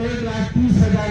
1,30,000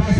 10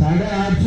850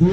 2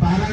12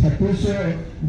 3600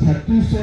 3600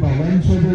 5200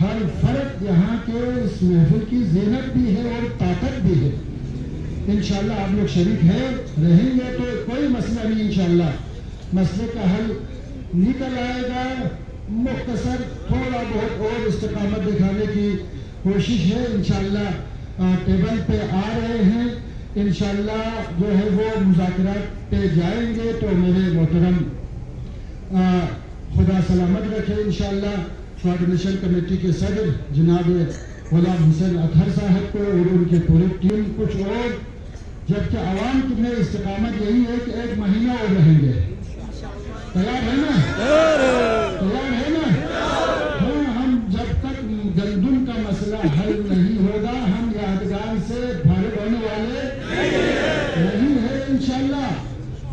ہر فرد یہاں کے اس محفل کی زینت بھی ہے اور طاقت بھی ہے. انشاءاللہ آپ لوگ شریک ہیں رہیں گے تو کوئی مسئلہ نہیں. انشاءاللہ مسئلے کا حل نکل آئے گا. مختصر تھوڑا بہت اور استقامت دکھانے کی کوشش ہے. انشاءاللہ ٹیبل پہ آ رہے ہیں. انشاءاللہ جو ہے وہ مذاکرات پہ جائیں گے. تو میرے محترم خدا سلامت رکھے. انشاءاللہ کوارڈینیشن کمیٹی کے صدر جناب غلام حسین اطہر صاحب کو اور ان کی پوری ٹیم کچھ اور، جبکہ عوام میں استقامت یہی ہے کہ 1 مہینہ اور رہیں گے. تیار ہے نا؟ تیار ہے نا؟ ہاں، ہم جب تک گندم کا مسئلہ حل نہیں ہوگا ہم یادگار سے بھارت ہونے والے نہیں ہے. انشاءاللہ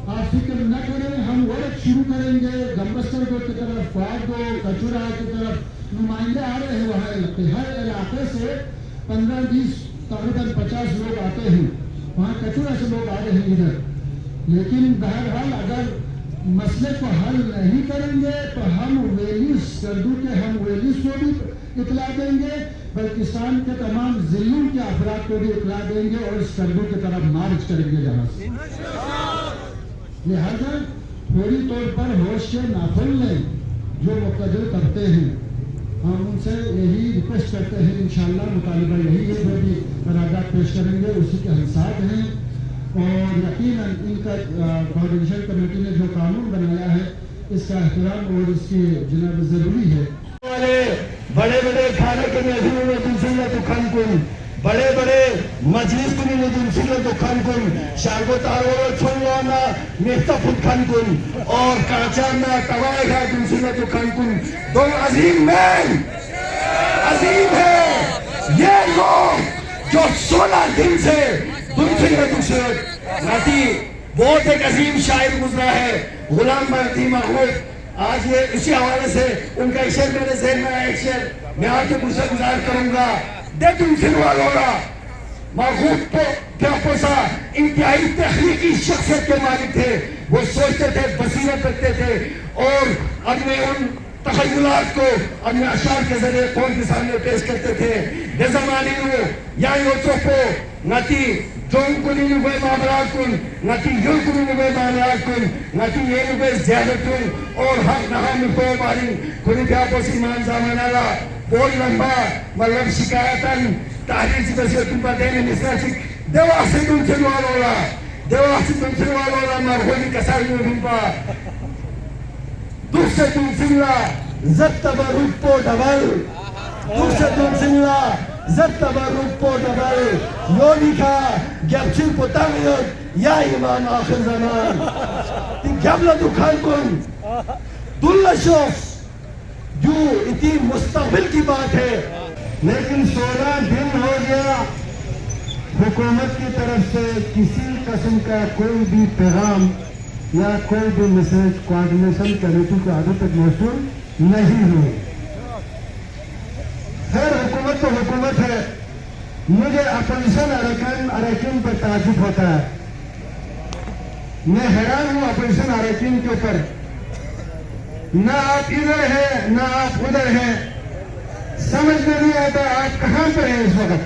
آپ فکر نہ کریں، ہم ورک شروع کریں گے. گمبستر کی طرف، فواد کو کچورا کی طرف نمائندے آ رہے ہیں. وہاں ہر علاقے سے 15-20 تقریباً 50 لوگ آتے ہیں. وہاں کچورا سے لوگ آ رہے ہیں ادھر. لیکن بہرحال اگر مسئلے کو حل نہیں کریں گے تو ہم ویلیز کردو کے ہم ویلیز کو بھی اطلاع دیں گے، بلکستان کے تمام ضلعوں کے افراد کو بھی اطلاع دیں گے اور اس کردو کی طرف مارچ کریں گے جہاں سے. لہذا فوری طور پر ہوش کے ناخن لیں جو مقدر کرتے ہیں. ہم ان سے یہی ریکویسٹ کرتے ہیں. انشاءاللہ مطالبہ یہی ہے جو بھی قرارداد پیش کریں گے اسی کے حساب ہیں. اور یقیناً ان کا کوارڈینیشن کمیٹی نے جو قانون بنایا ہے اس کا احترام اور اس کی جناب ضروری ہے. بڑے بڑے کھانے کے محفلوں میں دنسلے تو کھن کن، بڑے بڑے مجلس کنی میں دنسلے تو کھن کن، شارگو تارو چھوڑوانا میفتا خود کھن کن، اور کانچانا کوائی گھا دنسلے تو کھن کن. دو عظیم مین عظیم ہے یہ لوگ جو 16 دن سے دنسلے دوسرے ناتی. بہت ایک عظیم شاعر گزرا ہے غلام مہدی محمود. آج یہ اسی حوالے سے ان کا شعر میرے ذہن میں ایک شعر میں آ کے مجھے گزار کروں گا. دے تم سنوال ہوگا محبوب تو کیا پوسا انتہائی تخلیقی شخصیت کے مالک تھے. وہ سوچتے تھے، بصیرت رکھتے تھے اور اپنے ان تخیلات کو اپنے اشعار کے ذریعے قوم کے سامنے پیش کرتے تھے. بے زمانی نو یا یوتروپو ناتی جون کنی نوے معاملات کن، ناتی یون کنی نوے معاملات کن، ناتی یہ نوے زیادت کن اور حق نحام نکو مارین کنی پیا پوسی مان زمان اللہ. بول لمبا مطلب شکایتاً تحریر سی بسیتون پر دینے نسنا چک دیوا سے دن چنوال ہولا، دیوا سے دن چنوال ہولا مرخولی کساری نوین پا دوسرے تم سنلا زد تبرک پو ڈبل، دوسرے تم سنلا زد تبرک پو ڈبل. یو لکھا گیبچن پتانگیت یا امام آخر زمان تی گیبلا دکھان کن دلہ شخص جو اتنی مستقبل کی بات ہے. لیکن 16 دن ہو گیا حکومت کی طرف سے کسی قسم کا کوئی بھی پیغام یا کوئی بھی میسج کوارڈینیشن کمیٹی کو ابھی تک موصول نہیں ہوئی. خیر حکومت تو حکومت ہے. مجھے اپوزیشن اراکین پر تعجب ہوتا ہے. میں حیران ہوں اپوزیشن اراکین کے اوپر. نہ آپ ادھر ہیں نہ آپ ادھر ہیں. سمجھ میں نہیں آتا آپ کہاں پر ہیں اس وقت.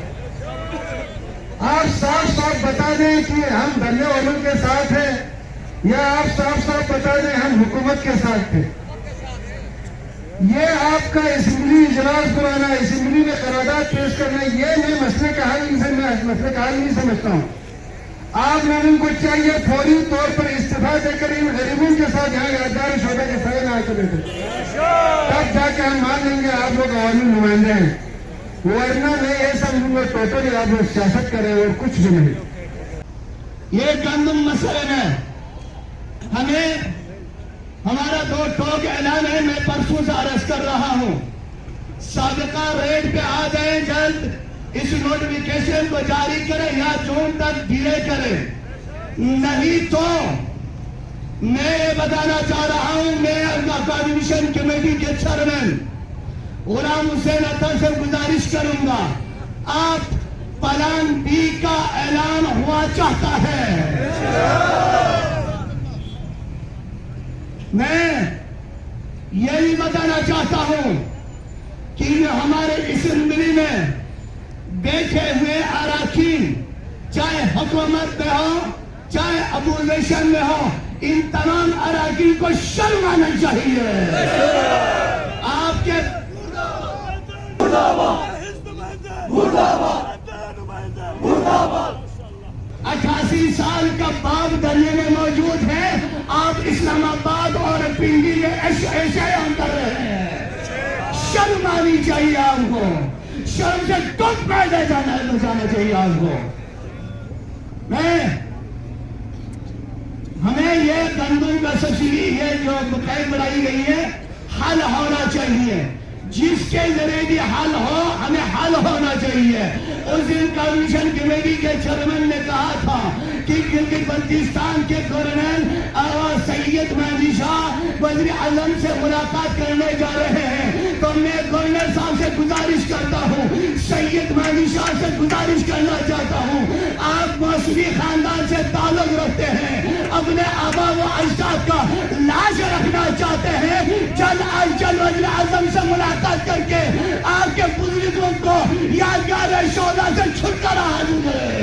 آپ صاف صاف بتا دیں کہ ہم دھرنے والوں کے ساتھ ہیں یا آپ صاف صاف بتا دیں ہم حکومت کے ساتھ تھے. یہ آپ کا اسمبلی اجلاس بلانا، اسمبلی میں قرارداد پیش کرنا، یہ میں مسئلے کا حل نہیں سمجھتا ہوں. آپ لوگوں کو چاہیے فوری طور پر استعفا دے کر ان غریبوں کے ساتھ یہاں یادگار شعبے کے سائے نہ آ کر بیٹھے، تب جا کے ہم مان لیں گے آپ لوگ عوامی نمائندے ہیں. ورنہ میں یہ سمجھوں گا ٹوٹلی آپ لوگ سیاست کریں اور کچھ بھی نہیں. یہ گندم مسئلے میں ہمیں ہمارا 2 ٹوک اعلان ہے. میں پرسوں سے عرض کر رہا ہوں سابقہ ریٹ پہ آ جائیں جلد. اس نوٹیفیکیشن کو جاری کریں یا جون تک ڈیلے کریں. نہیں تو میں یہ بتانا چاہ رہا ہوں، میں کوارڈینیشن کمیٹی کے چیئرمین غلام حسین اطہر سے گزارش کروں گا، آپ پلان بی کا اعلان ہوا چاہتا ہے. میں یہی بتانا چاہتا ہوں کہ ہمارے اسمبلی میں بیٹھے ہوئے اراکین چاہے حکومت میں ہو چاہے اپوزیشن میں ہو ان تمام اراکین کو شرم آنا چاہیے. آپ کے 88 سال کا باپ دریا میں موجود ہے. آپ اسلام آباد اور پنڈی میں ایشیا کر رہے ہیں. شرم آنی چاہیے آپ کو. شرم سے ٹوٹ پیدا جانا چاہیے آپ کو. ہمیں یہ گندم کا سبسڈی ہے جو قید بڑھائی گئی ہے حل ہونا چاہیے. جس کے ذریعے بھی حل ہو ہمیں حل ہونا چاہیے. اس دن کمیشن کمیٹی کے چیئرمین نے کہا تھا کہ گلگت بلتستان کے گورنر سید مہدی شاہ وزیر اعظم سے ملاقات کرنے جا رہے ہیں. تو میں گورنر صاحب سے گزارش کرتا ہوں, سید مہدی شاہ سے گزارش کرنا چاہتا ہوں, آپ موسوی خاندان سے تعلق رکھتے ہیں, اپنے آبا و اجداد کا لاش رکھنا چاہتے ہیں, جلد از جلد وزیر اعظم سے ملاقات کر کے آپ کے بزرگوں کو یادگار شہداء سے چھٹکارا حاصل کریں.